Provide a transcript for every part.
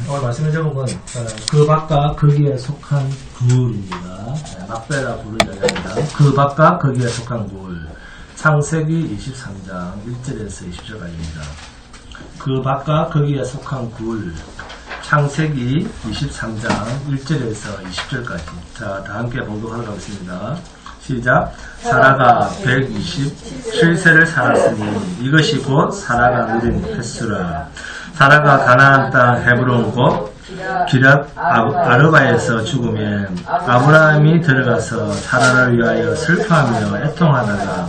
오늘 말씀해 적은 건 그 밭과 거기에 속한 굴입니다. 막벨라 굴을 이야기합니다. 그 밭과 거기에 속한 굴. 창세기 23장 1절에서 20절까지입니다. 그 밭과 거기에 속한 굴. 창세기 23장 1절에서 20절까지. 자, 다 함께 봉독하도록 하겠습니다. 시작. 사라가 127세를 살았으니 이것이 곧 사라가 누린 횟수라. 사라가 가나안 땅 헤브론 곧 기럇 아르바에서 죽으면 아브라함이 들어가서 사라를 위하여 슬퍼하며 애통하다가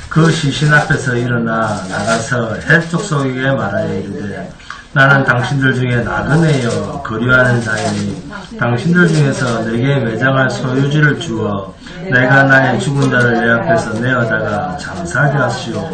그 시신 앞에서 일어나 나가서 헷 족속에게 말하여 이르되 나는 당신들 중에 나그네여 거류하는 자이니 당신들 중에서 내게 매장할 소유지를 주어 내가 나의 죽은 자를 내 앞에서 내어다가 잠사게 하시오.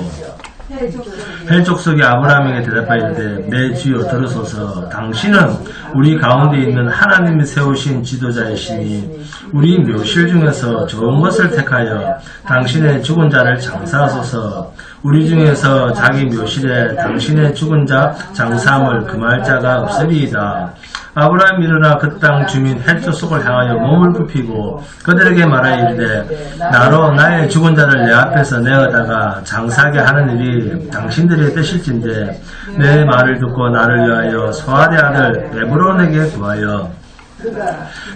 헬 족속이 아브라함에게 대답하여 이르되 내 주여 들으소서. 당신은 우리 가운데 있는 하나님이 세우신 지도자이시니 우리 묘실 중에서 좋은 것을 택하여 당신의 죽은 자를 장사하소서. 우리 중에서 자기 묘실에 당신의 죽은 자 장사함을 금할 자가 없으리이다. 아브라함이 일어나 그 땅 주민 헷 족속을 향하여 몸을 굽히고 그들에게 말하여 이르되 나로 나의 죽은 자를 내 앞에서 내어다가 장사하게 하는 일이 당신들의 뜻일진데 내 말을 듣고 나를 위하여 소아대 아들 에브론에게 구하여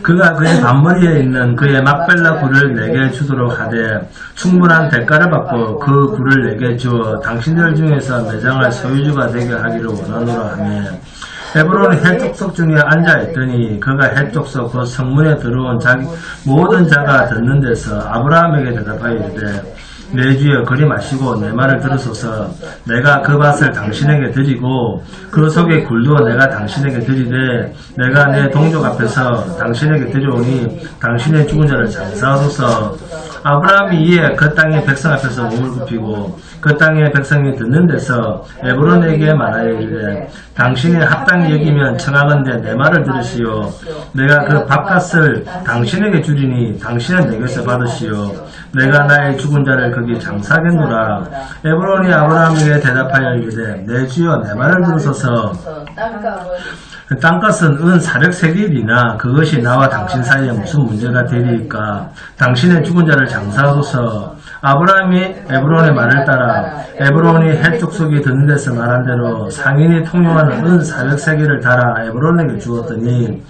그가 그의 반머리에 있는 그의 막벨라 굴을 내게 주도록 하되 충분한 대가를 받고 그 굴을 내게 주어 당신들 중에서 매장할 소유주가 되게 하기를 원하노라 하며 헤브론이 헷 족속 중에 앉아있더니 그가 헷 족속 그 성문에 들어온 자기 모든 자가 듣는 데서 아브라함에게 대답하여 이르되 내 주여 그리 마시고 내 말을 들으소서. 내가 그 밭을 당신에게 드리고 그 속의 굴도 내가 당신에게 드리되 내가 내 동족 앞에서 당신에게 드려오니 당신의 죽은 자를 장사하소서. 아브라함이 이에 그 땅의 백성 앞에서 몸을 굽히고 그 땅의 백성이 듣는 데서 에브론에게 말하여 이르되 당신이 합당히 여기면 청하건대 내 말을 들으시오. 내가 그 밭값을 당신에게 주리니 당신은 내게서 받으시오. 내가 나의 죽은 자를 거기 장사하겠노라. 에브론이 아브라함에게 대답하여 이르되 내 주여 내 말을 들으소서. 땅값은 은 400세겔이나 그것이 나와 당신 사이에 무슨 문제가 되리까. 당신의 죽은 자를 장사하소서. 아브라함이 에브론의 말을 따라 에브론이 헷 족속이 듣는 데서 말한 대로 상인이 통용하는 은 400세겔을 달아 에브론에게 주었더니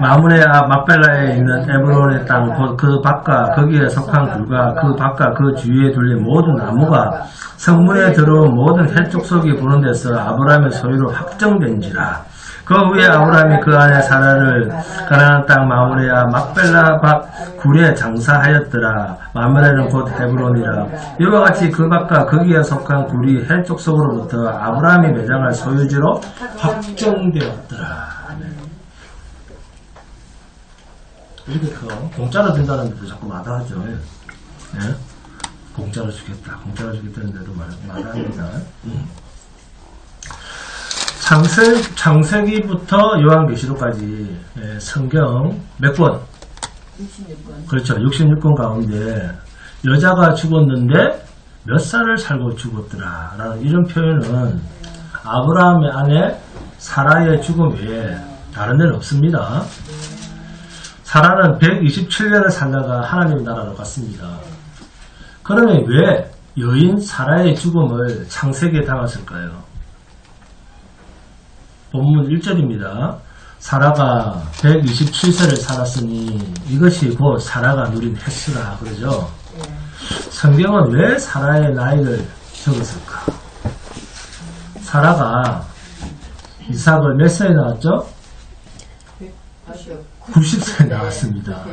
마므레 막벨라에 있는 에브론의 땅 곧 그 밭과 거기에 속한 굴과 그 밭과 그 주위에 둘린 모든 나무가 성문에 들어온 모든 헷 족속이 보는 데서 아브라함의 소유로 확정된지라. 그 후에 아브라함이 그 안에 사라를 가나안 땅 마므레아 막벨라 밭 굴에 장사하였더라. 마므레는 곧 헤브론이라. 이와 같이 그 밭과 거기에 속한 굴이 헷 족속으로부터 아브라함이 매장할 소유지로 확정되었더라. 이렇게 공짜로 준다는 데도 자꾸 마다하죠. 예? 공짜로 주겠다. 공짜로 주겠다는데도 마다합니다. 창세기부터 요한계시록까지 성경 몇 권? 66권. 그렇죠. 66권 가운데 여자가 죽었는데 몇 살을 살고 죽었더라 라는 이런 표현은 아브라함의 아내 사라의 죽음 외에 다른 데는 없습니다. 사라는 127년을 살다가 하나님의 나라로 갔습니다. 그러면 왜 여인 사라의 죽음을 창세기에 담았을까요? 본문 1절입니다. 사라가 127세를 살았으니 이것이 곧 사라가 누린 횟수라 그러죠. 성경은 왜 사라의 나이를 적었을까? 사라가 이삭을 몇 살에 낳았죠? 90세에 나왔습니다.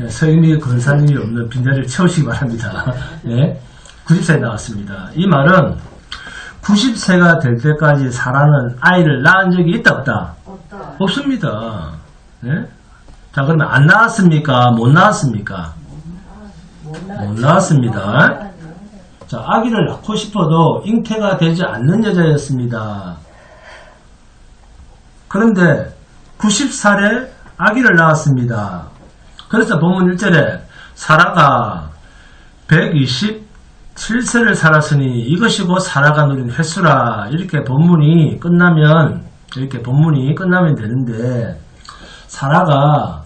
서인이 근사님이 없는 빈자리를 채우시기 바랍니다. 90세에 나왔습니다. 이 말은 90세가 될 때까지 사라는 아이를 낳은 적이 있다 없다? 없습니다. 자, 그러면 안 낳았습니까? 못 낳았습니까? 못 낳았습니다. 자, 아기를 낳고 싶어도 잉태가 되지 않는 여자였습니다. 그런데 90살에 아기를 낳았습니다. 그래서 본문 1절에 사라가 127세를 살았으니 이것이 곧 사라가 누린 횟수라. 이렇게 본문이 끝나면 이렇게 본문이 끝나면 되는데 사라가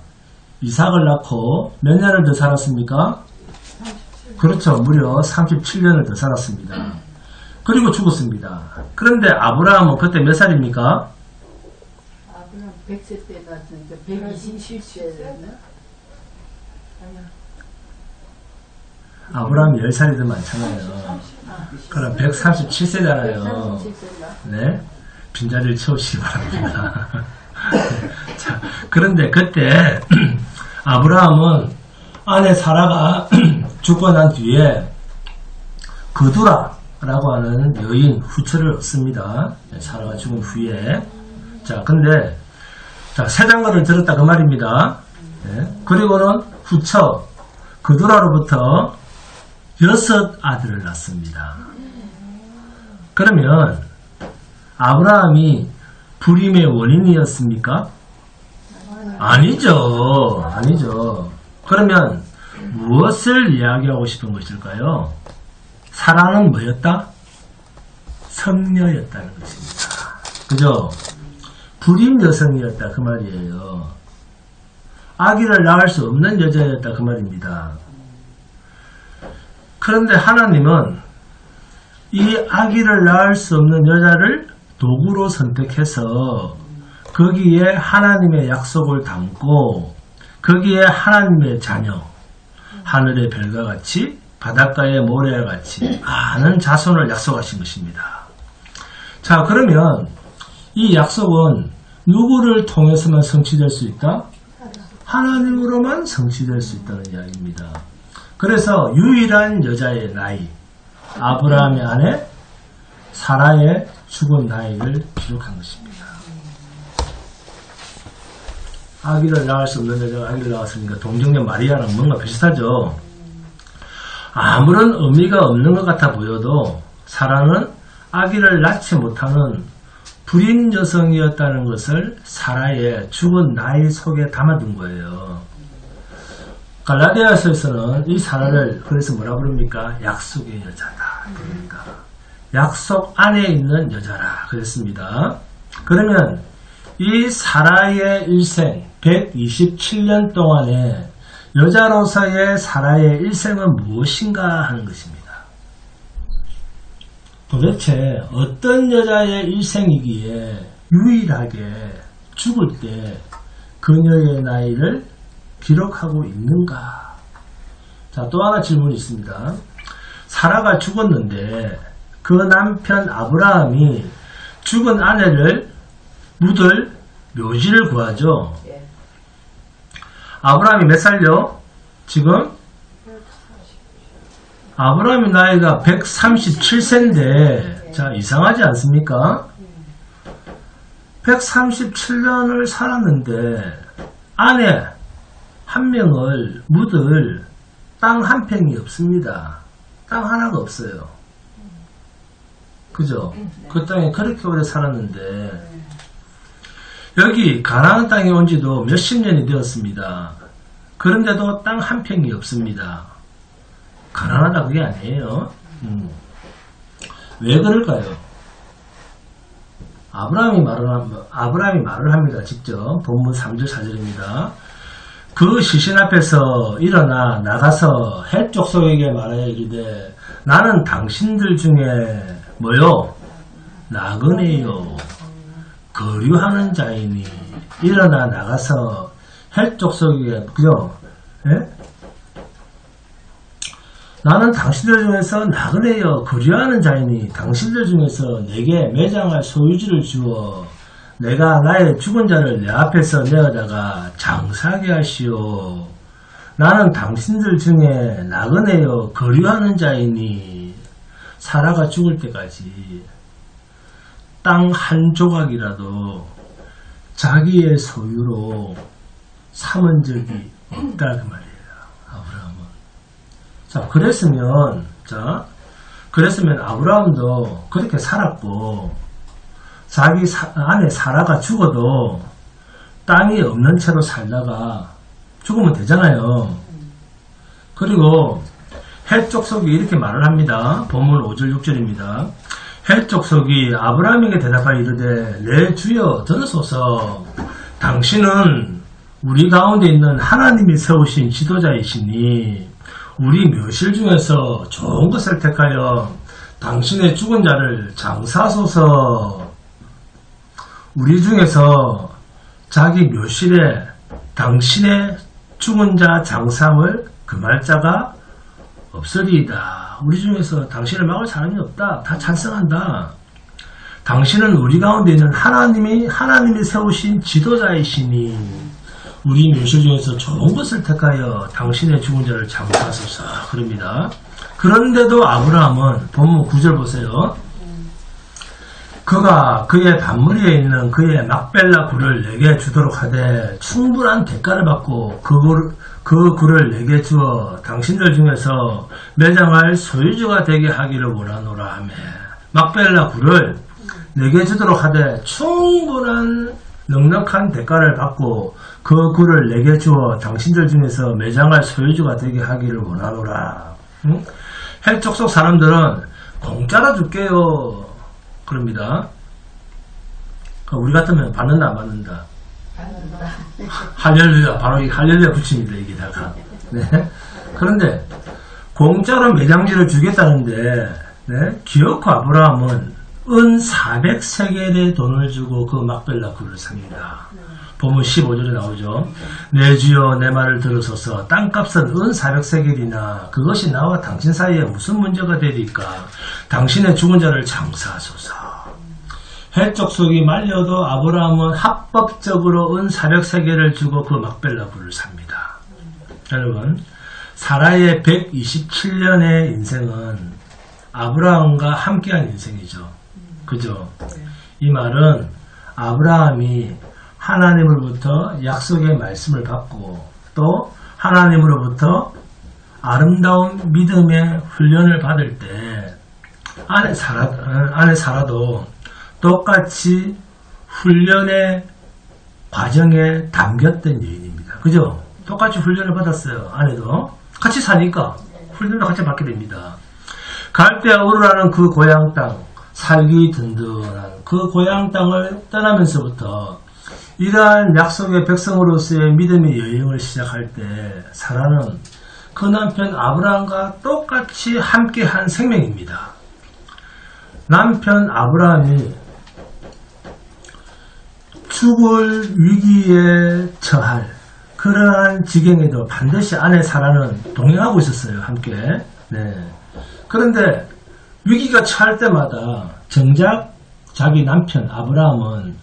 이삭을 낳고 몇 년을 더 살았습니까? 그렇죠. 무려 37년을 더 살았습니다. 그리고 죽었습니다. 그런데 아브라함은 그때 몇 살입니까? 아브라함 100세 때 낳았으니까 127세였나? 아브라함이 10살이 더 많잖아요. 그럼 137세잖아요. 137세인가? 네. 빈자리를 채우시기 바랍니다. 자, 그런데 그때 아브라함은 아내 사라가 죽고 난 뒤에 그두라라고 하는 여인 후처를 얻습니다. 사라가 죽은 후에. 자, 근데 자, 새 장가를 들었다 그 말입니다. 네. 그리고는 후처 그두라로부터 6 아들을 낳습니다. 그러면 아브라함이 불임의 원인이었습니까? 아니죠. 아니죠. 그러면 무엇을 이야기하고 싶은 것일까요? 사라는 뭐였다? 성녀였다는 것입니다. 그죠? 불임 여성이었다 그 말이에요. 아기를 낳을 수 없는 여자였다 그 말입니다. 그런데 하나님은 이 아기를 낳을 수 없는 여자를 도구로 선택해서 거기에 하나님의 약속을 담고 거기에 하나님의 자녀, 하늘의 별과 같이 바닷가의 모래와 같이 많은 자손을 약속하신 것입니다. 자, 그러면 이 약속은 누구를 통해서만 성취될 수 있다? 하나님으로만 성취될 수 있다는 이야기입니다. 그래서 유일한 여자의 나이, 아브라함의 아내 사라의 죽은 나이를 기록한 것입니다. 아기를 낳을 수 없는 여자가 아기를 낳았으니까 동정녀 마리아랑 뭔가 비슷하죠. 아무런 의미가 없는 것 같아 보여도 사라는 아기를 낳지 못하는 불임 여성이었다는 것을 사라의 죽은 나이 속에 담아둔 거예요. 갈라디아서에서는 이 사라를 그래서 뭐라 부릅니까? 약속의 여자다 그럽니다. 약속 안에 있는 여자라 그랬습니다. 그러면 이 사라의 일생 127년 동안에 여자로서의 사라의 일생은 무엇인가 하는 것입니다. 도대체 어떤 여자의 일생이기에 유일하게 죽을 때 그녀의 나이를 기록하고 있는가? 자, 또 하나 질문이 있습니다. 사라가 죽었는데 그 남편 아브라함이 죽은 아내를 묻을 묘지를 구하죠. 아브라함이 몇 살요? 지금? 아브라함의 나이가 137세인데 자, 이상하지 않습니까? 137년을 살았는데 아내 한 명을 묻을 땅 한 평이 없습니다. 땅 하나가 없어요. 그죠? 그 땅에 그렇게 오래 살았는데 여기 가나안 땅에 온 지도 몇십 년이 되었습니다. 그런데도 땅 한 평이 없습니다. 가난하다 그게 아니에요. 왜 그럴까요? 아브라함이 말을 합니다. 직접 본문 3절 4절입니다. 그 시신 앞에서 일어나 나가서 헷 족속에게 말하여 이르되 나는 당신들 중에 뭐요? 나그네요. 거류하는 자이니 일어나 나가서 헷 족속에게 그죠? 예? 나는 당신들 중에서 나그네여 거류하는 자이니 당신들 중에서 내게 매장할 소유지를 주어 내가 나의 죽은 자를 내 앞에서 내어다가 장사하게 하시오. 나는 당신들 중에 나그네여 거류하는 자이니 사라가 죽을 때까지 땅 한 조각이라도 자기의 소유로 삼은 적이 없다 그 말이에요. 아브라함은. 자, 그랬으면 아브라함도 그렇게 살았고 자기 아내 사라가 죽어도 땅이 없는 채로 살다가 죽으면 되잖아요. 그리고 헷 족속이 이렇게 말을 합니다. 본문 5절 6절입니다. 헷 족속이 아브라함에게 대답하여 이르되 내 주여 들으소서. 당신은 우리 가운데 있는 하나님이 세우신 지도자이시니 우리 묘실 중에서 좋은 것을 택하여 당신의 죽은 자를 장사하소서. 우리 중에서 자기 묘실에 당신의 죽은 자 장사함을 금할 자가 없으리이다. 우리 중에서 당신을 막을 사람이 없다. 다 찬성한다. 당신은 우리 가운데 있는 하나님이 세우신 지도자이시니 우리 묘실 중에서 좋은 것을 택하여 당신의 죽은 자를 장사하소서. 그럽니다. 그런데도 아브라함은 본문 9절 보세요. 그가 그의 밭무리에 있는 그의 막벨라 굴을 내게 주도록 하되 충분한 대가를 받고 그 굴을 내게 주어 당신들 중에서 매장할 소유주가 되게 하기를 원하노라 하며 막벨라 굴을 내게 주도록 하되 충분한 넉넉한 대가를 받고 그 굴을 내게 주어 당신들 중에서 매장할 소유주가 되게 하기를 원하노라. 응? 헷 족속 사람들은 공짜로 줄게요. 그럽니다. 우리 같으면 받는다 안 받는다? 받는다. 할렐루야. 바로 이 할렐루야 붙입니다. 여기다가. 네. 그런데 공짜로 매장지를 주겠다는데 네? 기어코 아브라함은 은 400세겔의 돈을 주고 그 막벨라 굴을 삽니다. 본문 15절에 나오죠. 내 주여 내 말을 들으소서. 땅값은 은 400세겔이나 그것이 나와 당신 사이에 무슨 문제가 되리까. 당신의 죽은 자를 장사하소서. 헷 족속이 말려도 아브라함은 합법적으로 은 400세겔을 주고 그 막벨라 굴을 삽니다. 여러분, 사라의 127년의 인생은 아브라함과 함께한 인생이죠. 그죠? 이 말은 아브라함이 하나님으로부터 약속의 말씀을 받고 또 하나님으로부터 아름다운 믿음의 훈련을 받을 때 안에 살아도 똑같이 훈련의 과정에 담겼던 여인입니다. 그죠? 똑같이 훈련을 받았어요. 아내도 같이 사니까 훈련을 같이 받게 됩니다. 갈대아 우르라는 그 고향 땅, 살기 든든한 그 고향 땅을 떠나면서부터 이러한 약속의 백성으로서의 믿음의 여행을 시작할 때 사라는 그 남편 아브라함과 똑같이 함께한 생명입니다. 남편 아브라함이 죽을 위기에 처할 그러한 지경에도 반드시 아내 사라는 동행하고 있었어요. 함께. 네. 그런데 위기가 처할 때마다 정작 자기 남편 아브라함은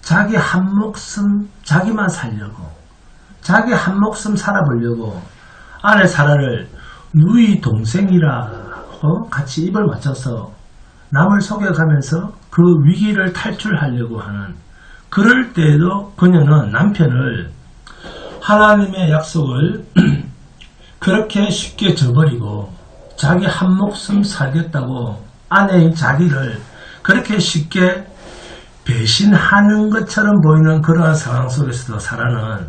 자기 한 목숨 자기만 살려고 자기 한 목숨 살아보려고 아내 사라를 누이 동생이라 같이 입을 맞춰서 남을 속여가면서 그 위기를 탈출하려고 하는 그럴 때에도 그녀는 남편을 하나님의 약속을 그렇게 쉽게 저버리고 자기 한 목숨 살겠다고 아내의 자기를 그렇게 쉽게 배신하는 것처럼 보이는 그러한 상황 속에서도 사라는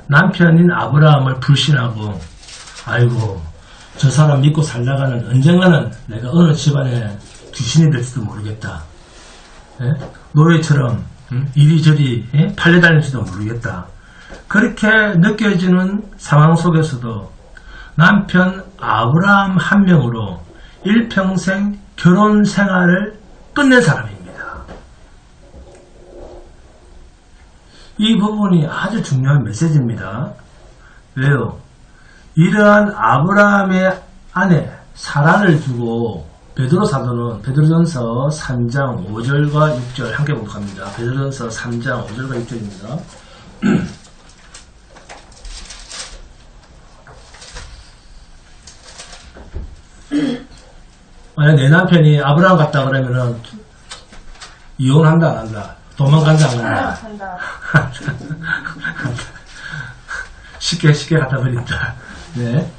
남편인 아브라함을 불신하고 아이고 저 사람 믿고 살다가는 언젠가는 내가 어느 집안에 귀신이 될지도 모르겠다. 노예처럼 이리저리 팔려다닐지도 모르겠다. 그렇게 느껴지는 상황 속에서도 남편 아브라함 한 명으로 일평생 결혼 생활을 끝낸 사람입니다. 이 부분이 아주 중요한 메시지입니다. 왜요? 이러한 아브라함의 아내 사라를 두고 베드로 사도는 베드로전서 3장 5절과 6절 함께 보도록 합니다. 베드로전서 3장 5절과 6절입니다. 만약 내 남편이 아브라함 같다 그러면은 이혼한다 안 한다? 도망간다 안 간다? 한다. 쉽게 갖다 버린다. 네.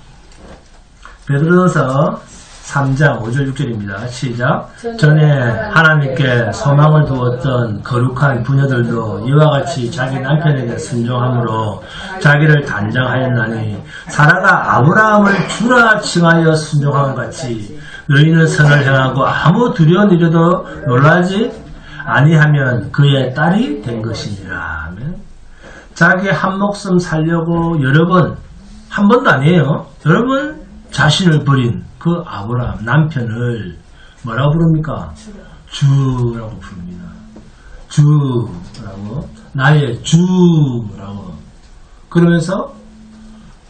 베드로전서 3장 5절 6절입니다. 시작. 전에 하나님께 소망을 두었던 거룩한 부녀들도 이와 같이 자기 남편에게 순종함으로 자기를 단장하였나니 사라가 아브라함을 주라 칭하여 순종함 같이 너희는 선을 행하고 아무 두려운 일에도 놀라지 아니하면 그의 딸이 된 것이니라 하면 자기 한 목숨 살려고 여러 번, 한 번도 아니에요. 여러 번 자신을 버린 그 아브라함 남편을 뭐라고 부릅니까? 주라고 부릅니다. 주라고, 나의 주라고. 그러면서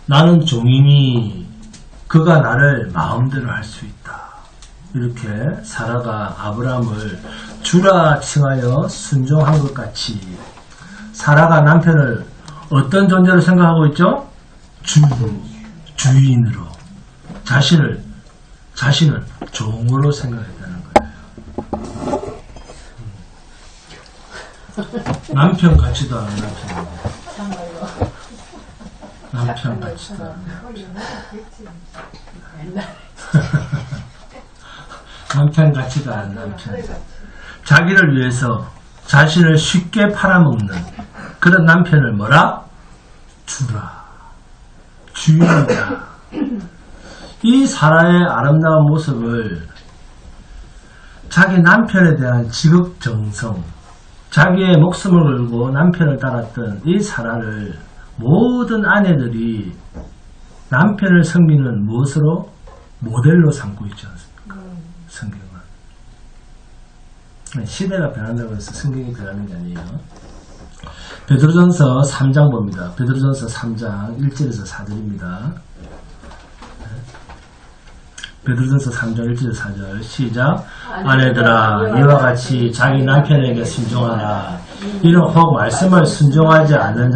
나는 종이니 그가 나를 마음대로 할 수 있다. 이렇게 사라가 아브라함을 주라 칭하여 순종한 것 같이 사라가 남편을 어떤 존재로 생각하고 있죠? 주인으로 자신을 종으로 생각했다는 거예요. 남편 같지도 않은 남편입니다. 남편 같지도 않은 남편 같지도 않은 남편. 자기를 위해서 자신을 쉽게 팔아먹는 그런 남편을 뭐라? 주라. 주인이다. 이 사라의 아름다운 모습을 자기 남편에 대한 지극정성, 자기의 목숨을 걸고 남편을 따랐던 이 사라를 모든 아내들이 남편을 섬기는 무엇으로? 모델로 삼고 있지 않습니까? 성경은. 시대가 변한다고 해서 성경이 변하는 게 아니에요. 베드로전서 3장 봅니다. 베드로전서 3장 1절에서 4절입니다. 베드로전서 3장 1절에서 4절 시작. 아내들아 이와 같이 자기 남편에게 순종하라. 이는 혹 말씀을 순종하지 않는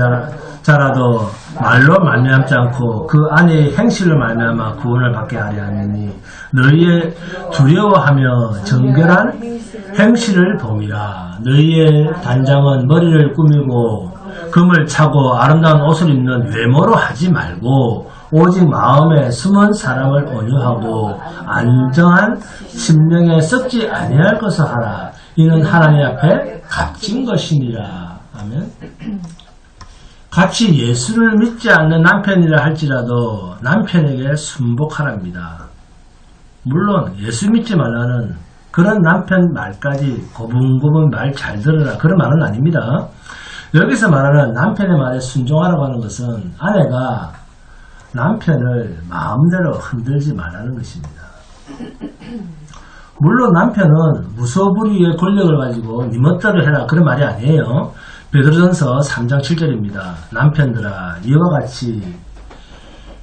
자라도 말로 말미암지 않고 그 아내의 행실로 말미암아 구원을 받게 하려 하느니 너희의 두려워하며 정결한 행실을 봄이라. 너희의 단장은 머리를 꾸미고 금을 차고 아름다운 옷을 입는 외모로 하지 말고 오직 마음에 숨은 사람을 온유하고 안정한 심령에 썩지 아니할 것을 하라. 이는 하나님 앞에 값진 것이니라. 아멘. 같이 예수를 믿지 않는 남편이라 할지라도 남편에게 순복하랍니다. 물론 예수 믿지 말라는 그런 남편 말까지 고분고분 말 잘 들으라 그런 말은 아닙니다. 여기서 말하는 남편의 말에 순종하라고 하는 것은 아내가 남편을 마음대로 흔들지 말라는 것입니다. 물론 남편은 무소불위의 권력을 가지고 네 멋대로 해라 그런 말이 아니에요. 베드로전서 3장 7절입니다. 남편들아 이와 같이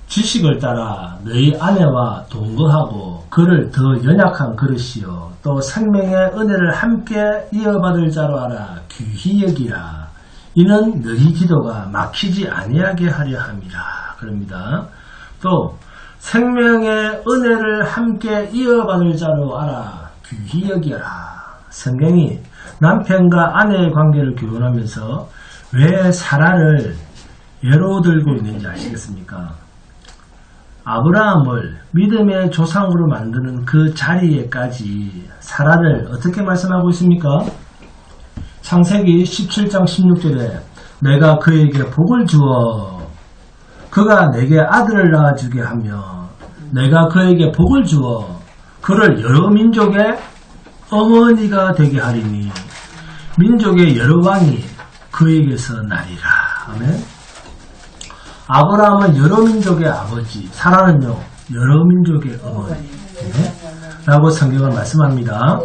지식을 따라 너희 아내와 동거하고 그를 더 연약한 그릇이요 또 생명의 은혜를 함께 이어받을 자로 알아 귀히 여기라. 이는 너희 기도가 막히지 아니하게 하려 함이라. 그럽니다. 또 생명의 은혜를 함께 이어받을 자로 알아 귀히 여기라. 성경이 남편과 아내의 관계를 교훈하면서 왜 사라를 예로 들고 있는지 아시겠습니까? 아브라함을 믿음의 조상으로 만드는 그 자리에까지 사라를 어떻게 말씀하고 있습니까? 창세기 17장 16절에 내가 그에게 복을 주어 그가 내게 아들을 낳아주게 하며 내가 그에게 복을 주어 그를 여러 민족의 어머니가 되게 하리니 민족의 여러 왕이 그에게서 나리라. 아멘. 아브라함은 여러 민족의 아버지, 사라는요 여러 민족의 어머니 라고 성경을 말씀합니다.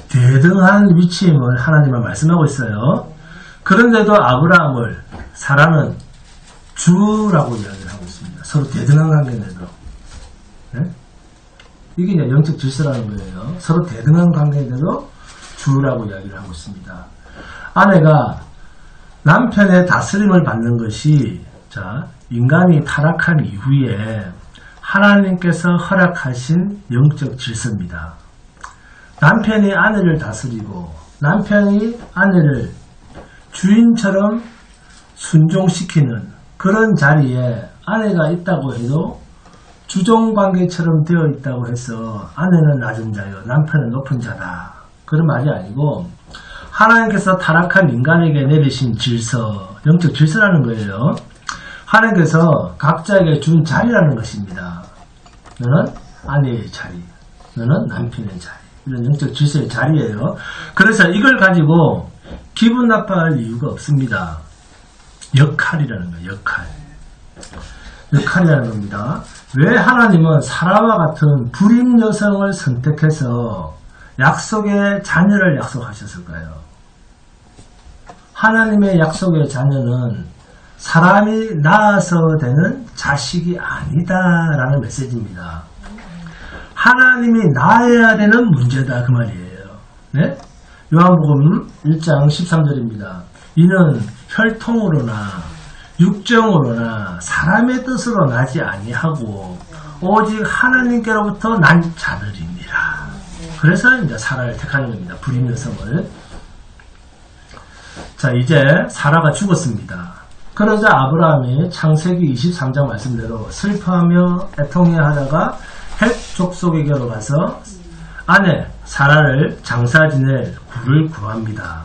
대등한 위치임을 하나님은 말씀하고 있어요. 그런데도 아브라함을 사라는 주라고 이야기를 하고 있습니다. 서로 대등한 관계인데도. 네? 이게 이제 영적 질서라는 거예요. 서로 대등한 관계인데도 주라고 이야기를 하고 있습니다. 아내가 남편의 다스림을 받는 것이 인간이 타락한 이후에 하나님께서 허락하신 영적 질서입니다. 남편이 아내를 다스리고 남편이 아내를 주인처럼 순종시키는 그런 자리에 아내가 있다고 해도 주종관계처럼 되어 있다고 해서 아내는 낮은 자요 남편은 높은 자다 그런 말이 아니고 하나님께서 타락한 인간에게 내리신 질서, 영적 질서라는 거예요. 하나님께서 각자에게 준 자리라는 것입니다. 너는 아내의 자리, 너는 남편의 자리. 이런 영적 질서의 자리예요. 그래서 이걸 가지고 기분 나빠할 이유가 없습니다. 역할이라는 거예요. 역할이라는 겁니다. 왜 하나님은 사라와 같은 불임 여성을 선택해서 약속의 자녀를 약속하셨을까요? 하나님의 약속의 자녀는 사람이 낳아서 되는 자식이 아니다라는 메시지입니다. 하나님이 낳아야 되는 문제다 그 말이에요. 네? 요한복음 1장 13절입니다. 이는 혈통으로나 육정으로나 사람의 뜻으로 나지 아니하고 오직 하나님께로부터 난 자들이니라. 그래서 이제 사라를 택하는 겁니다. 불임 여성을. 자, 이제 사라가 죽었습니다. 그러자 아브라함이 창세기 23장 말씀대로 슬퍼하며 애통해 하다가 헷 족속에게로 가서 아내 사라를 장사 지낼 굴을 구합니다.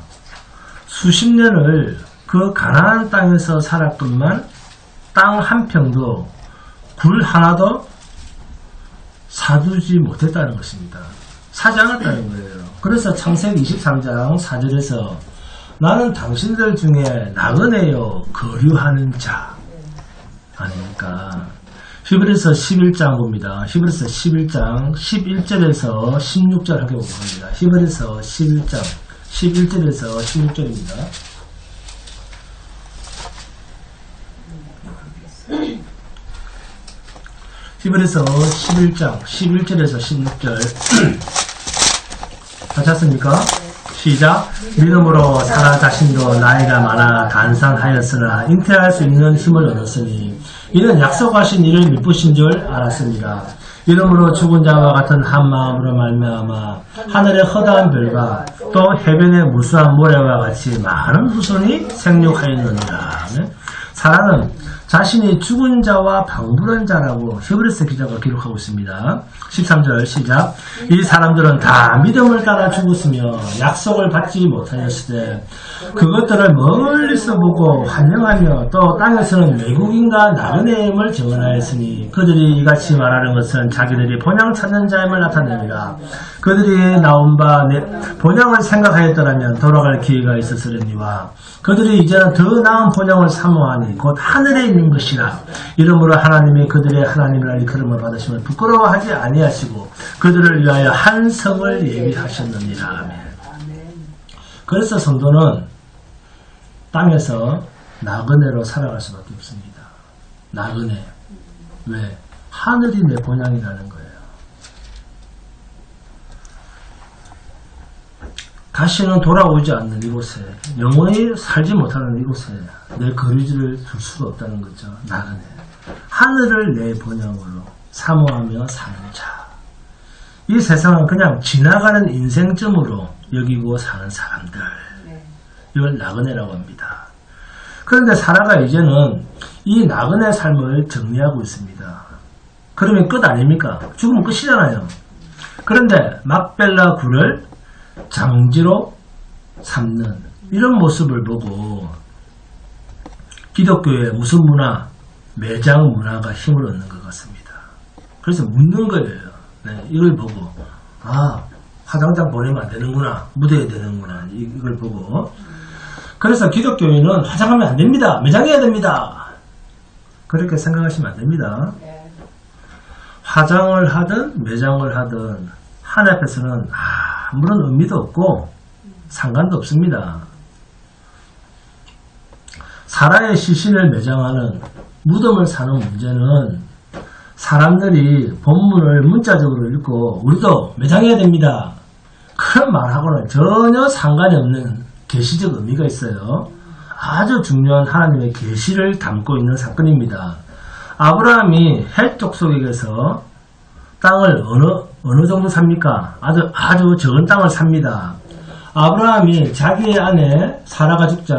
수십 년을 그 가나안 땅에서 살았건만 땅 한 평도 굴 하나도 사두지 못했다는 것입니다. 사지 않았다는 거예요. 그래서 창세기 23장 4절에서 나는 당신들 중에 나그네요 거류하는 자 아닙니까? 히브리서 11장 봅니다. 히브리서 11장 11절에서 16절 하게 봅니다. 히브리서 11장 11절에서 16절입니다. 히브리서 11장 11절에서 16절 하셨습니까? 시작. 믿음으로 사라 자신도 나이가 많아 간산하였으나 잉태할 수 있는 힘을 얻었으니 이는 약속하신 이를 미쁘신 줄 알았습니다. 이러므로 죽은 자와 같은 한 마음으로 말미암아 하늘의 허다한 별과 또 해변의 무수한 모래와 같이 많은 후손이 생육하였느니라. 사라는 자신이 죽은 자와 방불한 자라고 히브리서 기자가 기록하고 있습니다. 13절 시작. 이 사람들은 다 믿음을 따라 죽었으며 약속을 받지 못하였으되 그것들을 멀리서 보고 환영하며 또 땅에서는 외국인과 나그네임을 증언하였으니 그들이 이같이 말하는 것은 자기들이 본향 찾는 자임을 나타냅니다. 그들이 나온 바 본향을 생각하였더라면 돌아갈 기회가 있었으려니와 그들이 이제는 더 나은 본향을 사모하니 곧 하늘에 있는 것이라. 이러므로 하나님이 그들의 하나님이라 일컬음을 받으시면 부끄러워하지 아니하시고 그들을 위하여 한 성을 예비하셨느니라. 아멘. 그래서 성도는 땅에서 나그네로 살아갈 수밖에 없습니다. 나그네. 왜? 하늘이 내 본향이라는 거예요. 다시는 돌아오지 않는 이곳에, 영원히 살지 못하는 이곳에 내 거리지를 둘 수가 없다는 거죠. 나그네. 하늘을 내 본향으로 사모하며 사는 자. 이 세상은 그냥 지나가는 인생점으로 여기고 사는 사람들. 이걸 나그네라고 합니다. 그런데 사라가 이제는 이 나그네 삶을 정리하고 있습니다. 그러면 끝 아닙니까? 죽으면 끝이잖아요. 그런데 막벨라 굴을 장지로 삼는 이런 모습을 보고 기독교의 무슨 문화? 매장 문화가 힘을 얻는 것 같습니다. 그래서 묻는 거예요. 네, 이걸 보고 화장장 보내면 안 되는구나. 묻어야 되는구나. 이걸 보고 그래서 기독교인은 화장하면 안 됩니다. 매장해야 됩니다. 그렇게 생각하시면 안 됩니다. 화장을 하든 매장을 하든 하나님 앞에서는 아무런 의미도 없고 상관도 없습니다. 사라의 시신을 매장하는 무덤을 사는 문제는 사람들이 본문을 문자적으로 읽고 우리도 매장해야 됩니다. 그런 말하고는 전혀 상관이 없는 계시적 의미가 있어요. 아주 중요한 하나님의 계시를 담고 있는 사건입니다. 아브라함이 헷 족속에게서 땅을 어느 정도 삽니까? 아주 적은 땅을 삽니다. 아브라함이 자기의 아내 사라가 죽자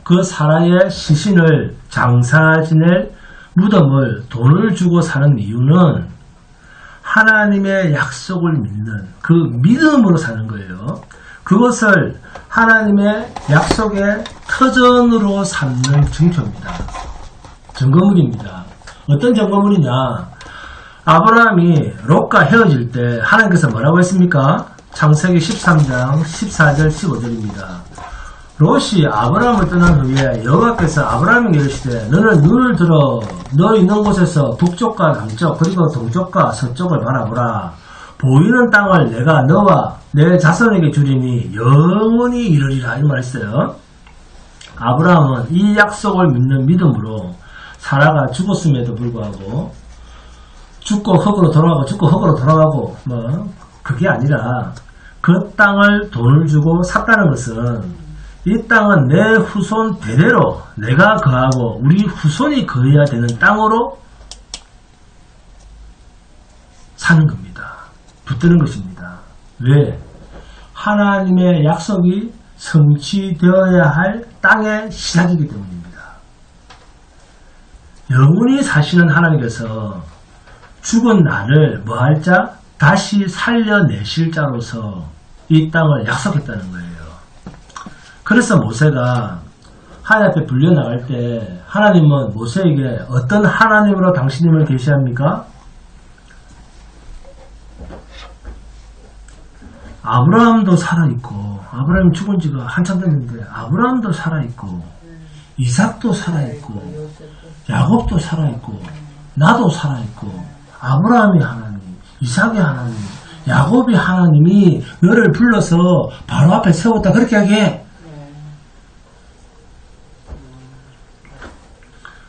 그 사라의 시신을 장사 지낼 무덤을 돈을 주고 사는 이유는 하나님의 약속을 믿는 그 믿음으로 사는 거예요. 그것을 하나님의 약속의 터전으로 삼는 증표입니다. 증거물입니다. 어떤 증거물이냐? 아브라함이 롯과 헤어질 때 하나님께서 뭐라고 했습니까? 창세기 13장 14절 15절입니다. 롯이 아브라함을 떠난 후에 여호와께서 아브라함에게 이르시되 너는 눈을 들어 너 있는 곳에서 북쪽과 남쪽 그리고 동쪽과 서쪽을 바라보라. 보이는 땅을 내가 너와 내 자손에게 주리니 영원히 이르리라. 이 말했어요. 아브라함은 이 약속을 믿는 믿음으로 사라가 죽었음에도 불구하고 죽고 흙으로 돌아가고 뭐 그게 아니라 그 땅을 돈을 주고 샀다는 것은 이 땅은 내 후손 대대로 내가 거하고 우리 후손이 거해야 되는 땅으로 사는 겁니다. 붙드는 것입니다. 왜? 하나님의 약속이 성취되어야 할 땅의 시작이기 때문입니다. 영원히 사시는 하나님께서 죽은 나를 뭐할 자? 다시 살려내실 자로서 이 땅을 약속했다는 거예요. 그래서 모세가 하나님 앞에 불려나갈 때 하나님은 모세에게 어떤 하나님으로 당신님을 계시합니까? 아브라함도 살아있고 아브라함이 죽은 지가 한참 됐는데 아브라함도 살아있고 이삭도 살아있고 야곱도 살아있고 나도 살아있고 아브라함이 하나님 이삭이 하나님 야곱이 하나님이 너를 불러서 바로 앞에 세웠다 그렇게 하게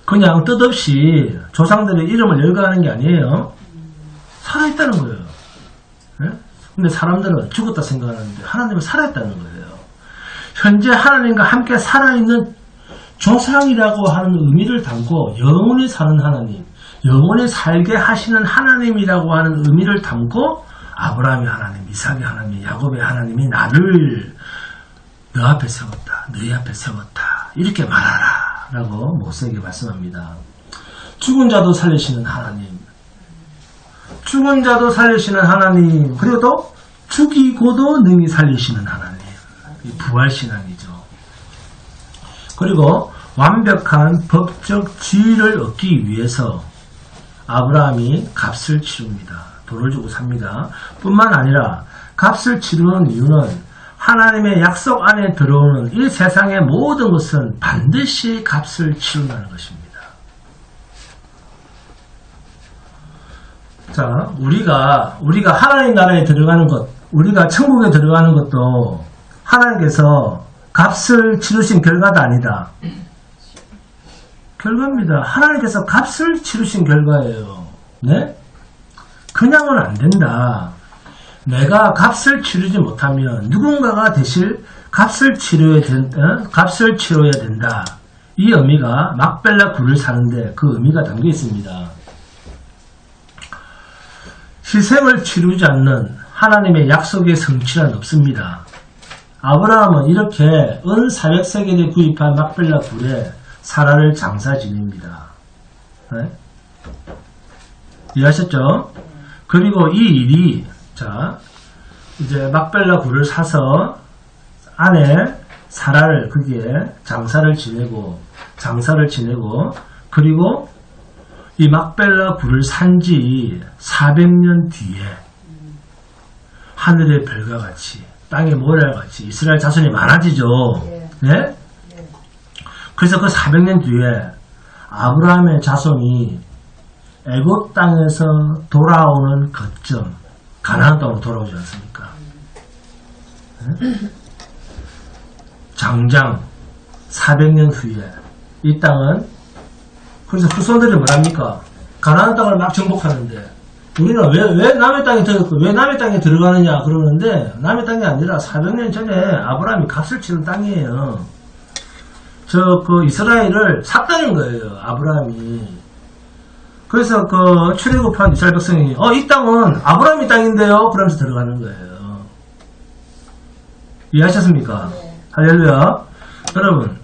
그냥 뜻없이 조상들의 이름을 열거하는 게 아니에요. 살아있다는 거예요. 네? 근데 사람들은 죽었다 생각하는데 하나님은 살아있다는 거예요. 현재 하나님과 함께 살아있는 조상이라고 하는 의미를 담고 영원히 사는 하나님, 영원히 살게 하시는 하나님이라고 하는 의미를 담고 아브라함의 하나님, 이삭의 하나님, 야곱의 하나님이 나를 너 앞에 세웠다, 너희 앞에 세웠다 이렇게 말하라 라고 모세에게 말씀합니다. 죽은 자도 살리시는 하나님, 죽은 자도 살리시는 하나님, 그리고 또 죽이고도 능히 살리시는 하나님, 이 부활신앙이죠. 그리고 완벽한 법적 지위를 얻기 위해서 아브라함이 값을 치릅니다. 돈을 주고 삽니다. 뿐만 아니라 값을 치르는 이유는 하나님의 약속 안에 들어오는 이 세상의 모든 것은 반드시 값을 치른다는 것입니다. 자, 우리가 하나님 나라에 들어가는 것, 우리가 천국에 들어가는 것도 하나님께서 값을 치르신 결과가 아니다. 결과입니다. 하나님께서 값을 치르신 결과예요. 네? 그냥은 안 된다. 내가 값을 치르지 못하면 누군가가 대신 값을 치러야 된다. 이 의미가 막벨라 굴을 사는데 그 의미가 담겨 있습니다. 희생을 치르지 않는 하나님의 약속의 성취는 없습니다. 아브라함은 이렇게 은 400세겔에 구입한 막벨라 굴에 사라를 장사 지냅니다. 네? 이해하셨죠? 그리고 이 일이 자 이제 막벨라 굴을 사서 안에 사라를 거기에 장사를 지내고 그리고 이 막벨라 굴을 산지 400년 뒤에 하늘의 별과 같이 땅의 모래같이 이스라엘 자손이 많아지죠. 네? 그래서 그 400년 뒤에 아브라함의 자손이 애굽 땅에서 돌아오는 거점 가나안 땅으로 돌아오지 않습니까? 네? 장장 400년 후에 이 땅은 그래서 후손들이 뭐랍니까? 가나안 땅을 막 정복하는데 우리는 왜 남의 땅에 들어가느냐 그러는데 남의 땅이 아니라 400년 전에 아브라함이 값을 치른 땅이에요. 그 이스라엘을 샀다는 거예요. 아브라함이. 그래서 그 출애굽한 이스라엘 백성이 이 땅은 아브라함이 땅인데요. 그러면서 들어가는 거예요. 이해하셨습니까? 네. 할렐루야. 여러분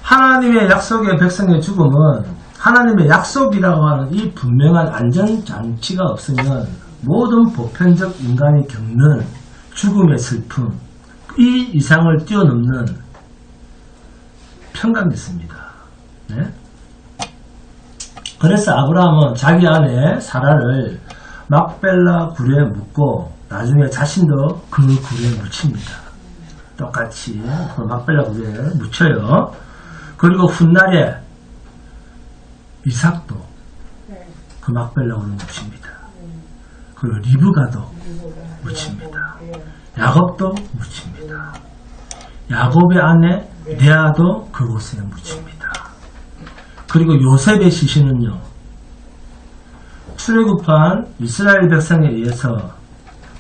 하나님의 약속의 백성의 죽음은 하나님의 약속이라고 하는 이 분명한 안전장치가 없으면 모든 보편적 인간이 겪는 죽음의 슬픔 이 이상을 뛰어넘는 평강이 있습니다. 네? 그래서 아브라함은 자기 아내 사라를 막벨라 굴에 묻고 나중에 자신도 그 굴에 묻힙니다. 똑같이 그 막벨라 굴에 묻혀요. 그리고 훗날에 이삭도 그 막벨라 굴에 묻힙니다. 그리고 리브가도 묻힙니다. 야곱도 묻힙니다. 야곱의 아내 레아도 그곳에 묻힙니다. 그리고 요셉의 시신은요, 출애굽한 이스라엘 백성에 의해서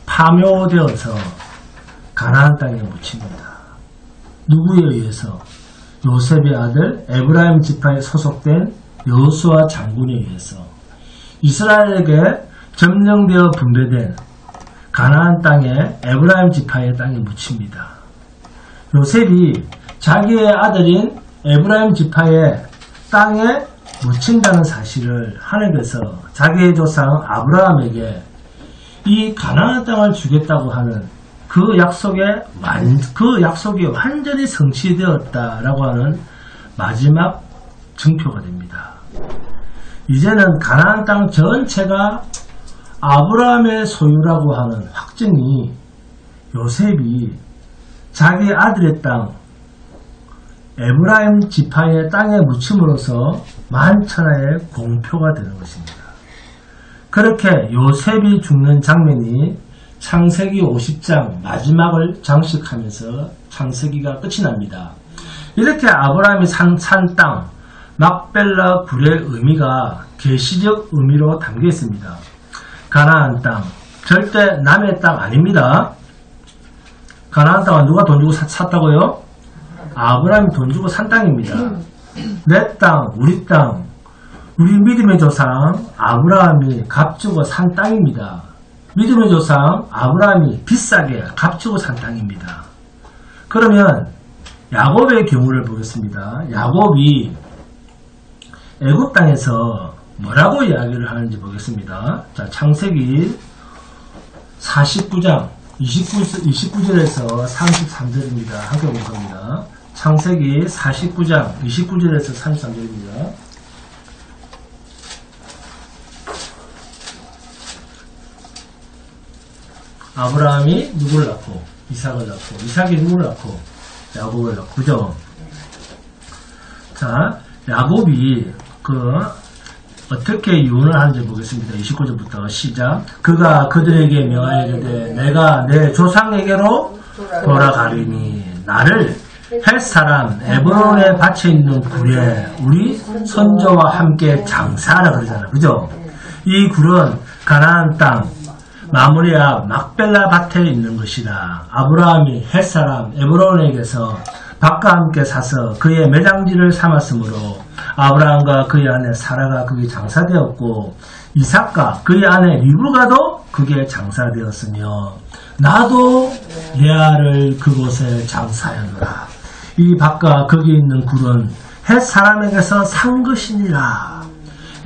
파묘되어서 가나안 땅에 묻힙니다. 누구에 의해서? 요셉의 아들 에브라임 지파에 소속된 여호수아 장군에 의해서 이스라엘에게 점령되어 분배된 가나안 땅에 에브라임 지파의 땅에 묻힙니다. 요셉이 자기의 아들인 에브라임 지파의 땅에 묻힌다는 사실을 하나님께서 자기의 조상 아브라함에게 이 가나안 땅을 주겠다고 하는 그 약속이 완전히 성취되었다라고 하는 마지막 증표가 됩니다. 이제는 가나안 땅 전체가 아브라함의 소유라고 하는 확증이 요셉이 자기 아들의 땅 에브라임 지파의 땅에 묻힘으로써 만천하의 공표가 되는 것입니다. 그렇게 요셉이 죽는 장면이 창세기 50장 마지막을 장식하면서 창세기가 끝이 납니다. 이렇게 아브라함이 산 땅 막벨라 굴의 의미가 계시적 의미로 담겨 있습니다. 가나안 땅 절대 남의 땅 아닙니다. 가나안 땅은 누가 돈 주고 샀다고요? 아브라함이 돈 주고 산 땅입니다. 내 땅, 우리 땅, 우리 믿음의 조상 아브라함이 값주고 산 땅입니다. 믿음의 조상 아브라함이 비싸게 값주고 산 땅입니다. 그러면 야곱의 경우를 보겠습니다. 야곱이 애굽 땅에서 뭐라고 이야기를 하는지 보겠습니다. 자, 창세기 49장 29절에서 33절입니다. 함께 볼 겁니다. 창세기 49장 29절에서 33절입니다. 아브라함이 누구를 낳고? 이삭을 낳고, 이삭이 누구를 낳고? 야곱을 낳고, 그죠? 자, 야곱이 어떻게 유언을 하는지 보겠습니다. 29절부터 시작. 그가 그들에게 명하여되 내가 내 조상에게로 돌아가리니 나를 헷 사람 에브론에 밭에 있는 굴에 우리 선조와 함께 장사하라 그러잖아요. 그죠? 이 굴은 가나안 땅 마므레 앞 막벨라 밭에 있는 것이라. 아브라함이 헷 사람 에브론에게서 밭과 함께 사서 그의 매장지를 삼았으므로 아브라함과 그의 아내 사라가 그게 장사되었고 이삭과 그의 아내 리브가도 그게 장사되었으며 나도 레아를 그곳에 장사하였노라. 이 밭과 거기 있는 굴은 헷 사람에게서 산 것이니라.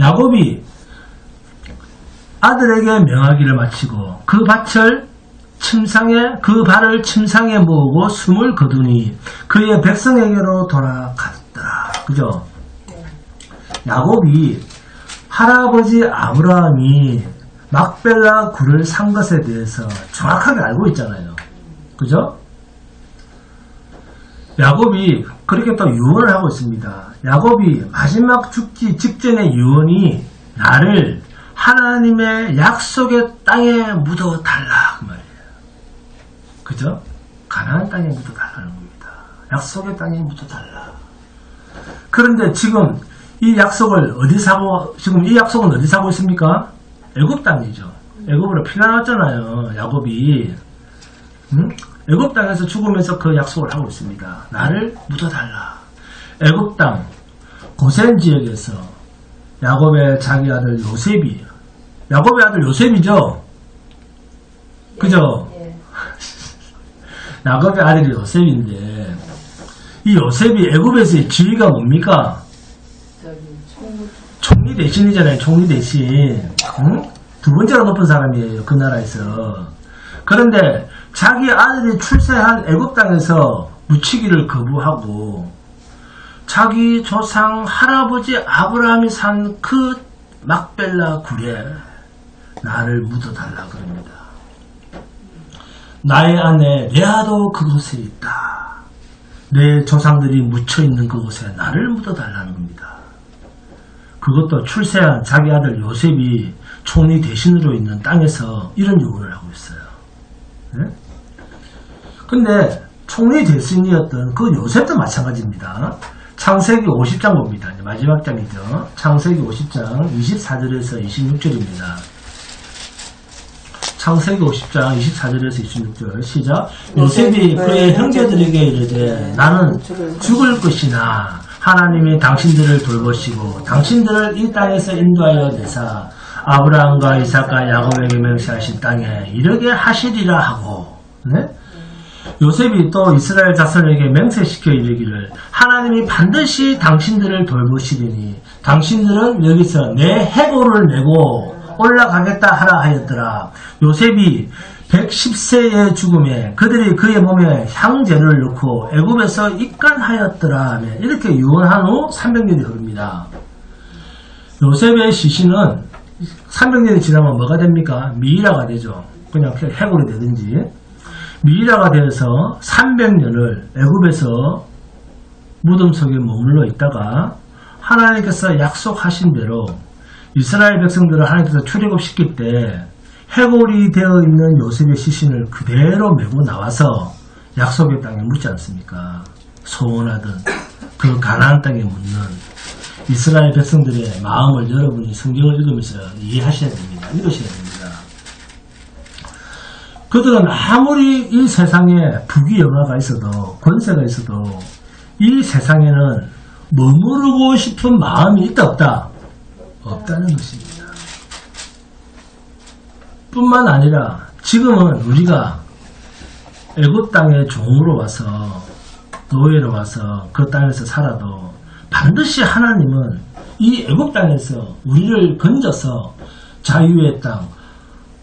야곱이 아들에게 명하기를 마치고 그 발을 침상에 모으고 숨을 거두니 그의 백성에게로 돌아갔더라. 그죠? 야곱이 할아버지 아브라함이 막벨라 굴을 산 것에 대해서 정확하게 알고 있잖아요. 그죠? 야곱이 그렇게 또 유언을 하고 있습니다. 야곱이 마지막 죽기 직전의 유언이 나를 하나님의 약속의 땅에 묻어달라 그 말이에요. 그죠? 가나안 땅에 묻어달라는 겁니다. 약속의 땅에 묻어달라. 그런데 지금 이 약속은 어디 사고 있습니까? 애굽 땅이죠. 애굽으로 피난왔잖아요. 야곱이. 애굽 땅에서 죽으면서 그 약속을 하고 있습니다. 나를 묻어달라. 애굽 땅 고센 지역에서 야곱의 자기 아들 요셉이, 야곱의 아들 요셉이죠. 그죠? 야곱의 아들이 요셉인데 이 요셉이 애굽에서의 지위가 뭡니까? 총리 대신이잖아요. 총리 대신. 두 번째로 높은 사람이에요. 그 나라에서. 그런데 자기 아들이 출세한 애굽 땅에서 묻히기를 거부하고 자기 조상 할아버지 아브라함이 산 그 막벨라 굴에 나를 묻어달라 그럽니다. 나의 아내 레아도 그곳에 있다. 내 조상들이 묻혀있는 그곳에 나를 묻어달라는 겁니다. 그것도 출세한 자기 아들 요셉이 총리 대신으로 있는 땅에서 이런 요구를 하고 있어요. 네? 근데 총리 대신이었던 그 요셉도 마찬가지입니다. 창세기 50장 봅니다. 이제 마지막 장이죠. 창세기 50장 24절에서 26절입니다. 창세기 50장 24절에서 26절 시작. 요셉이 그의 형제들에게 이르되 나는 죽을 것이나 하나님이 당신들을 돌보시고 당신들을 이 땅에서 인도하여 내사 아브라함과 이삭과 야곱에게 맹세하신 땅에 이르게 하시리라 하고, 네? 요셉이 또 이스라엘 자손에게 맹세시켜 이르기를 하나님이 반드시 당신들을 돌보시리니 당신들은 여기서 내 해골을 내고 올라가겠다 하라 하였더라. 요셉이 110세의 죽음에 그들이 그의 몸에 향제를 넣고 애굽에서 입간하였더라. 이렇게 유언한 후 300년이 흐릅니다. 요셉의 시신은 300년이 지나면 뭐가 됩니까? 미이라가 되죠. 그냥 해골이 되든지. 미이라가 되어서 300년을 애굽에서 무덤 속에 머물러 있다가 하나님께서 약속하신 대로 이스라엘 백성들을 하나님께서 출애굽시킬 때 해골이 되어 있는 요셉의 시신을 그대로 메고 나와서 약속의 땅에 묻지 않습니까? 소원하던 그 가나안 땅에 묻는 이스라엘 백성들의 마음을 여러분이 성경을 읽으면서 이해하셔야 됩니다. 읽으셔야 됩니다. 그들은 아무리 이 세상에 부귀영화가 있어도 권세가 있어도 이 세상에는 머무르고 싶은 마음이 있다 없다? 없다는 것입니다. 뿐만 아니라 지금은 우리가 애굽 땅에 종으로 와서 노예로 와서 그 땅에서 살아도 반드시 하나님은 이 애굽 땅에서 우리를 건져서 자유의 땅,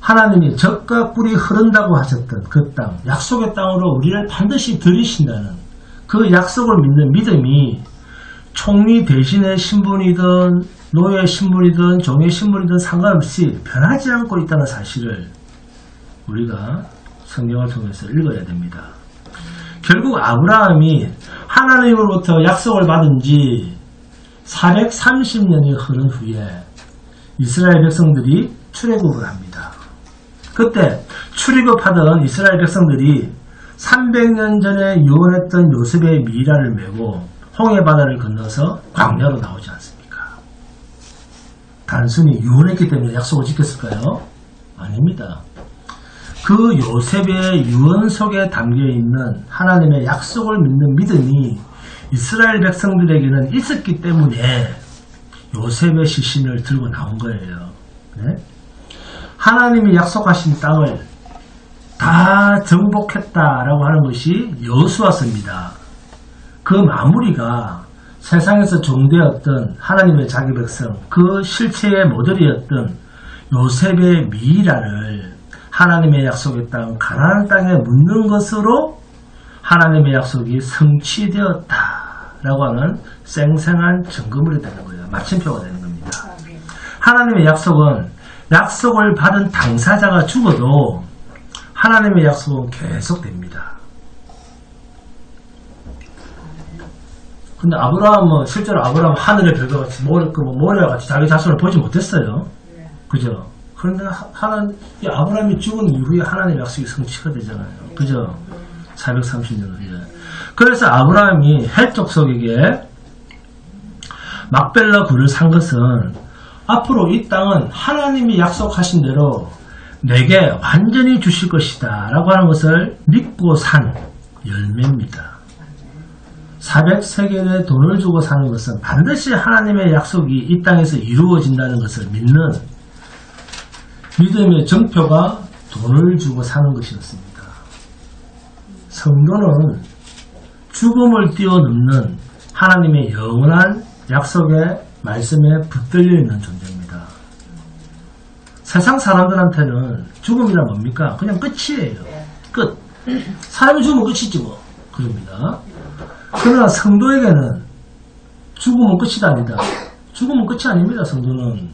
하나님이 젖과 꿀이 흐른다고 하셨던 그 땅, 약속의 땅으로 우리를 반드시 들이신다는 그 약속을 믿는 믿음이 총리 대신의 신분이든 노예 신분이든 종의 신분이든 상관없이 변하지 않고 있다는 사실을 우리가 성경을 통해서 읽어야 됩니다. 결국 아브라함이 하나님으로부터 약속을 받은 지 430년이 흐른 후에 이스라엘 백성들이 출애굽을 합니다. 그때 출애굽하던 이스라엘 백성들이 300년 전에 유언했던 요셉의 미라를 메고 홍해바다를 건너서 광야로 나오지 않습니까? 단순히 유언했기 때문에 약속을 지켰을까요? 아닙니다. 그 요셉의 유언 속에 담겨있는 하나님의 약속을 믿는 믿음이 이스라엘 백성들에게는 있었기 때문에 요셉의 시신을 들고 나온 거예요. 네? 하나님이 약속하신 땅을 다 정복했다라고 하는 것이 여호수아서입니다. 그 마무리가 세상에서 종되었던 하나님의 자기 백성, 그 실체의 모델이었던 요셉의 미라를 하나님의 약속의 땅, 가나안 땅에 묻는 것으로 하나님의 약속이 성취되었다라고 하는 생생한 증거물이 되는 거예요. 마침표가 되는 겁니다. 하나님의 약속은 약속을 받은 당사자가 죽어도 하나님의 약속은 계속됩니다. 근데 아브라함은 실제로 아브라함 하늘의 별과같이 모래와 같이 자기 자손을 보지 못했어요. 그죠? 그런데 이 아브라함이 죽은 이후에 하나님의 약속이 성취가 되잖아요. 그죠? 430년 후에. 그래서 아브라함이 헷족속에게 막벨라 굴을 산 것은 앞으로 이 땅은 하나님이 약속하신 대로 내게 완전히 주실 것이다 라고 하는 것을 믿고 산 열매입니다. 400세겔의 돈을 주고 사는 것은 반드시 하나님의 약속이 이 땅에서 이루어진다는 것을 믿는 믿음의 정표가 돈을 주고 사는 것이었습니다. 성도는 죽음을 뛰어넘는 하나님의 영원한 약속의 말씀에 붙들려 있는 존재입니다. 세상 사람들한테는 죽음이란 뭡니까? 그냥 끝이에요. 끝. 사람이 죽으면 끝이지 뭐. 그럽니다. 그러나 성도에게는 죽으면 끝이 아니다. 죽으면 끝이 아닙니다. 성도는.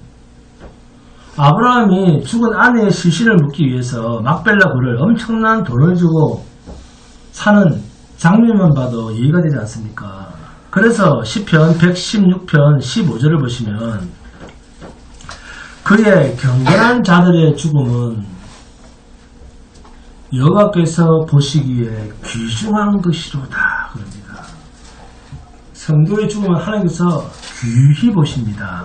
아브라함이 죽은 아내의 시신을 묻기 위해서 막벨라 굴을 엄청난 돈을 주고 사는 장면만 봐도 이해가 되지 않습니까? 그래서 시편 116편 15절을 보시면 그의 경건한 자들의 죽음은 여호와께서 보시기에 귀중한 것이로다 그럽니다. 성도의 죽음은 하나님께서 귀히 보십니다.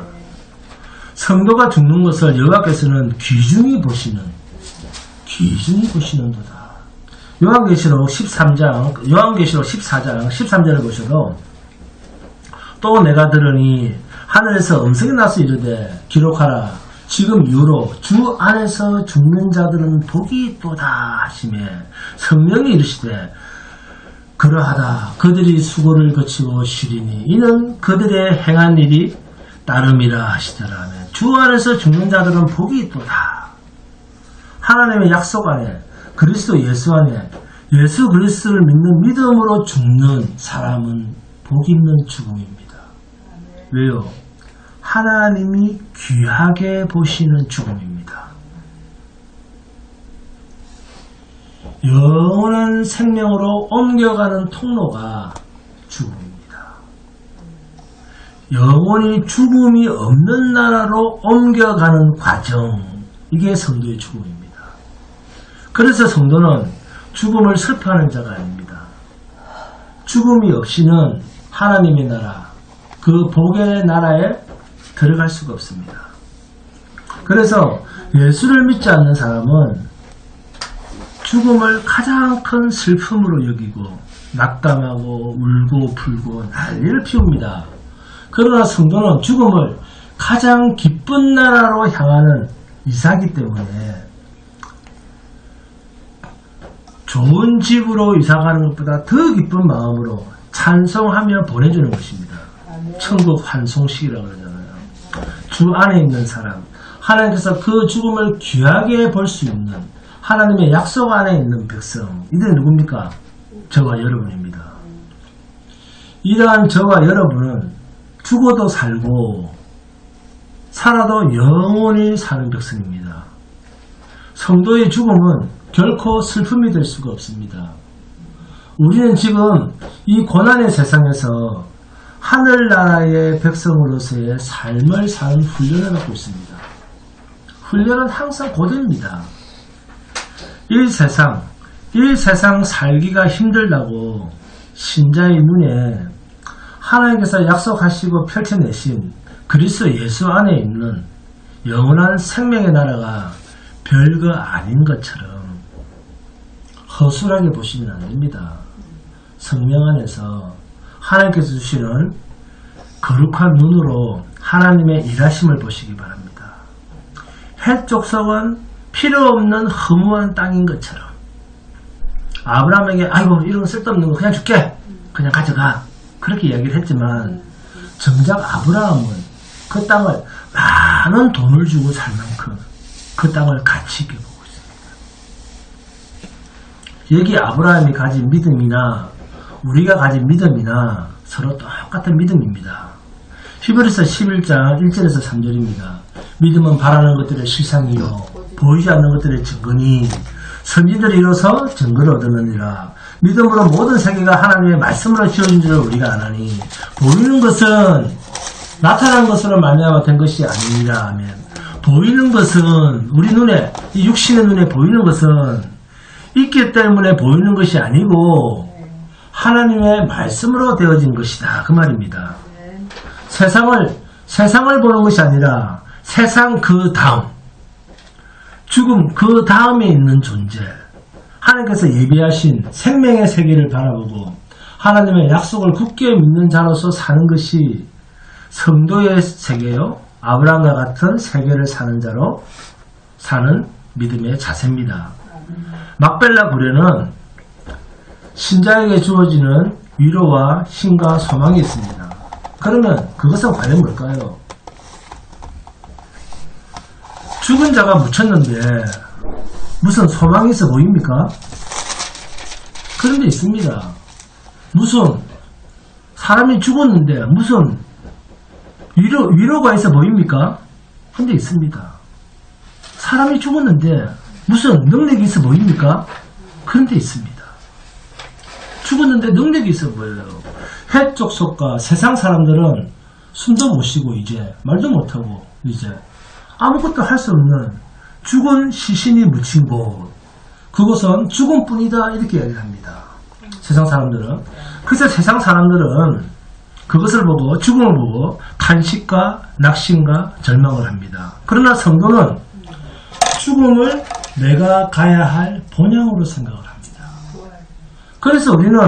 성도가 죽는 것을 여호와께서는 귀중히 보시는도다. 요한계시록 14장 13절을 보셔도 또 내가 들으니 하늘에서 음성이 나서 이르되 기록하라. 지금 이후로 주 안에서 죽는 자들은 복이 있도다 하시매 성령이 이르시되 그러하다. 그들이 수고를 거치고 쉬리니 이는 그들의 행한 일이 따름이라 하시더라. 주 안에서 죽는 자들은 복이 있도다. 하나님의 약속 안에 그리스도 예수 안에 예수 그리스도를 믿는 믿음으로 죽는 사람은 복 있는 죽음입니다. 왜요? 하나님이 귀하게 보시는 죽음입니다. 영원한 생명으로 옮겨가는 통로가 죽음입니다. 영원히 죽음이 없는 나라로 옮겨가는 과정, 이게 성도의 죽음입니다. 그래서 성도는 죽음을 슬퍼하는 자가 아닙니다. 죽음이 없이는 하나님의 나라, 그 복의 나라에 들어갈 수가 없습니다. 그래서 예수를 믿지 않는 사람은 죽음을 가장 큰 슬픔으로 여기고 낙담하고 울고 불고 난리를 피웁니다. 그러나 성도는 죽음을 가장 기쁜 나라로 향하는 이사기 때문에 좋은 집으로 이사가는 것보다 더 기쁜 마음으로 찬송하며 보내주는 것입니다. 천국 환송식이라고 그러잖아요. 주 안에 있는 사람, 하나님께서 그 죽음을 귀하게 볼 수 있는 하나님의 약속 안에 있는 백성, 이들이 누굽니까? 저와 여러분입니다. 이러한 저와 여러분은 죽어도 살고 살아도 영원히 사는 백성입니다. 성도의 죽음은 결코 슬픔이 될 수가 없습니다. 우리는 지금 이 고난의 세상에서 하늘나라의 백성으로서의 삶을 사는 훈련을 받고 있습니다. 훈련은 항상 고됩니다. 이 세상 살기가 힘들다고 신자의 눈에 하나님께서 약속하시고 펼쳐내신 그리스도 예수 안에 있는 영원한 생명의 나라가 별거 아닌 것처럼 허술하게 보시면 안 됩니다. 성령 안에서 하나님께서 주시는 거룩한 눈으로 하나님의 일하심을 보시기 바랍니다. 헷 족속은 필요 없는 허무한 땅인 것처럼 아브라함에게 아이고 이런 거 쓸데없는 거 그냥 줄게, 그냥 가져가, 그렇게 이야기를 했지만 정작 아브라함은 그 땅을 많은 돈을 주고 살 만큼 그 땅을 가치 있게 보고 있습니다. 여기 아브라함이 가진 믿음이나 우리가 가진 믿음이나 서로 똑같은 믿음입니다. 히브리서 11장 1절에서 3절입니다. 믿음은 바라는 것들의 실상이요 보이지 않는 것들의 증거니 선지들이 이로써 증거를 얻었느니라. 믿음으로 모든 세계가 하나님의 말씀으로 지어진 줄을 우리가 아나니 보이는 것은 나타난 것으로 말미암아 된 것이 아니니라 하면, 보이는 것은 우리 눈에, 이 육신의 눈에 보이는 것은 있기 때문에 보이는 것이 아니고 하나님의 말씀으로 되어진 것이다, 그 말입니다. 세상을 보는 것이 아니라 세상 그 다음, 죽음 그 다음에 있는 존재, 하나님께서 예비하신 생명의 세계를 바라보고 하나님의 약속을 굳게 믿는 자로서 사는 것이 성도의 세계요, 아브라함과 같은 세계를 사는 자로 사는 믿음의 자세입니다. 막벨라 구례는 신자에게 주어지는 위로와 힘과 소망이 있습니다. 그러면 그것은 과연 뭘까요? 죽은 자가 묻혔는데 무슨 소망이 있어 보입니까? 그런 데 있습니다. 무슨 사람이 죽었는데 무슨 위로가 있어 보입니까? 근데 있습니다. 사람이 죽었는데 무슨 능력이 있어 보입니까? 그런데 있습니다. 죽었는데 능력이 있어 보여요. 해적 속과 세상 사람들은 숨도 못 쉬고 이제 말도 못하고 이제 아무것도 할 수 없는 죽은 시신이 묻힌 곳, 그곳은 죽음뿐이다 이렇게 이야기를 합니다. 세상 사람들은. 그래서 세상 사람들은 그것을 보고, 죽음을 보고 탄식과 낙심과 절망을 합니다. 그러나 성도는 죽음을 내가 가야 할 본향으로 생각을 합니다. 그래서 우리는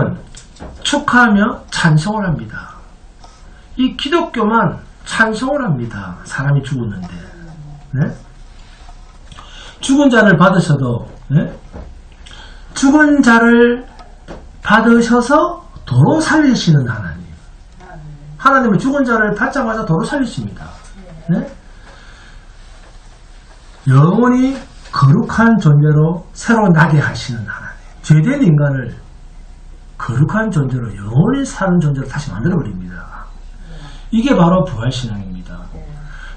축하하며 찬송을 합니다. 이 기독교만 찬송을 합니다. 사람이 죽었는데. 네? 죽은 자를 받으셔도, 네? 죽은 자를 받으셔서 도로 살리시는 하나님. 하나님은 죽은 자를 받자마자 도로 살리십니다. 네? 영원히 거룩한 존재로 새로 나게 하시는 하나님. 죄된 인간을 거룩한 존재로 영원히 사는 존재로 다시 만들어버립니다. 이게 바로 부활신앙입니다.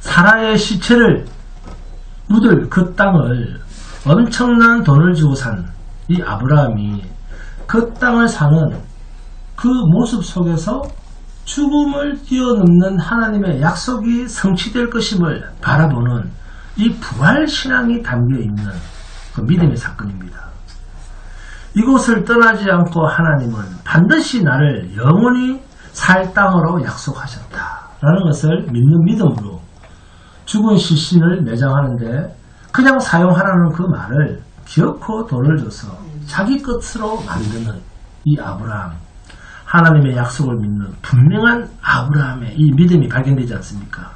사라의 시체를 묻을 그 땅을 엄청난 돈을 주고 산 이 아브라함이 그 땅을 사는 그 모습 속에서 죽음을 뛰어넘는 하나님의 약속이 성취될 것임을 바라보는 이 부활신앙이 담겨있는 그 믿음의 사건입니다. 이곳을 떠나지 않고 하나님은 반드시 나를 영원히 살 땅으로 약속하셨다라는 것을 믿는 믿음으로 죽은 시신을 매장하는데 그냥 사용하라는 그 말을 기어코 돈을 줘서 자기 것으로 만드는 이 아브라함, 하나님의 약속을 믿는 분명한 아브라함의 이 믿음이 발견되지 않습니까?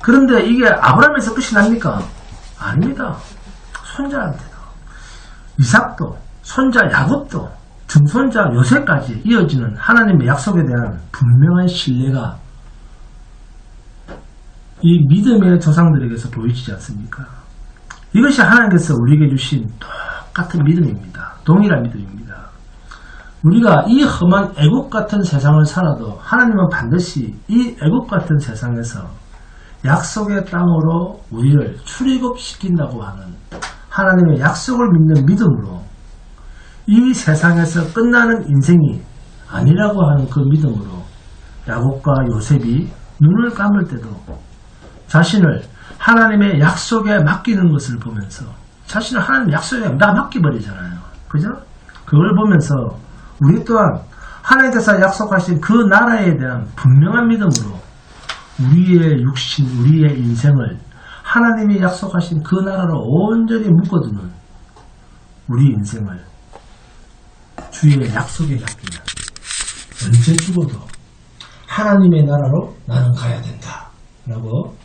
그런데 이게 아브라함에서 끝이 납니까? 아닙니다. 손자한테도, 이삭도, 손자 야곱도, 증손자 요셉까지 이어지는 하나님의 약속에 대한 분명한 신뢰가 이 믿음의 조상들에게서 보이지 않습니까? 이것이 하나님께서 우리에게 주신 똑같은 믿음입니다. 동일한 믿음입니다. 우리가 이 험한 애국 같은 세상을 살아도 하나님은 반드시 이 애국 같은 세상에서 약속의 땅으로 우리를 출애굽시킨다고 하는 하나님의 약속을 믿는 믿음으로 이 세상에서 끝나는 인생이 아니라고 하는 그 믿음으로 야곱과 요셉이 눈을 감을 때도 자신을 하나님의 약속에 맡기는 것을 보면서 자신을 하나님의 약속에 다 맡겨버리잖아요. 그죠? 그걸 보면서 우리 또한 하나님께서 약속하신 그 나라에 대한 분명한 믿음으로 우리의 육신, 우리의 인생을 하나님이 약속하신 그 나라로 온전히 묶어두는 우리 인생을 주의 약속에 맡기면 언제 죽어도 하나님의 나라로 나는 가야 된다 라고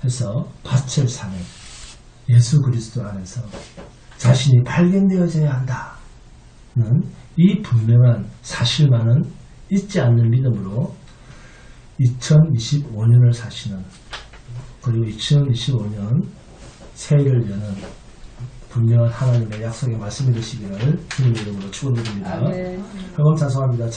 해서 밭을 사는 예수 그리스도 안에서 자신이 발견되어져야 한다는 이 분명한 사실만은 잊지 않는 믿음으로 2025년을 사시는, 그리고 2025년 새해를 여는 분명한 하나님의 약속의 말씀이 되시기를 주님의 이름으로 축원드립니다. 그럼 찬송합니다.